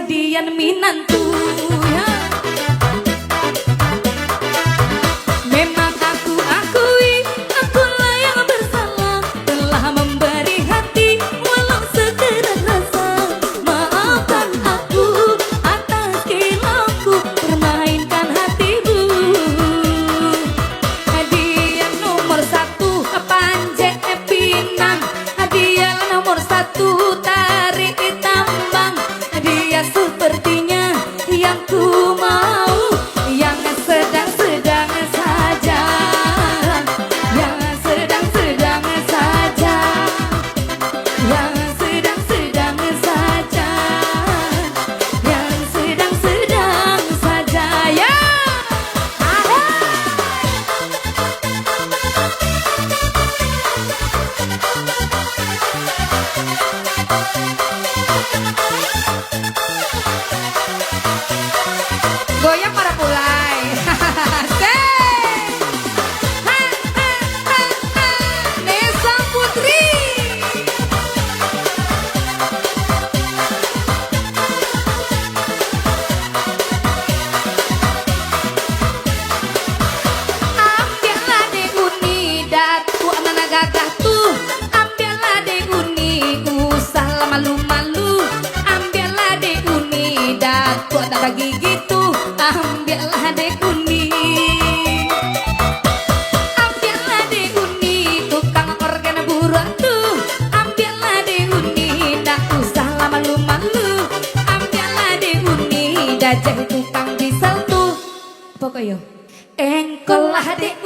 jadian minantu ya. Memang aku akui akulah yang bersalah, telah memberi hati walau sekedar rasa. Maafkan aku atas kilauku permainkan hatimu. Hadiah nomor satu Panje Pinang, hadiah nomor satu tarik tambang. Hadiah sepertinya yang ku mau, yang sedang-sedang saja, yang sedang-sedang saja, yang sedang-sedang saja, yang sedang-sedang saja ya. Goyang para pulai. Nesa Putri. Ambillah deh uni datu amanah gagah tuh. Ambillah deh uni usah malu-malu. Ambillah deh uni datu ada bagi gitu. Ambillah deh uni, ambillah deh uni tukang organ buruan tuh. Ambillah deh uni, ndak usah malu-malu. Ambillah deh uni, dajah tukang diesel tuh. Pokoknya engkol lah deh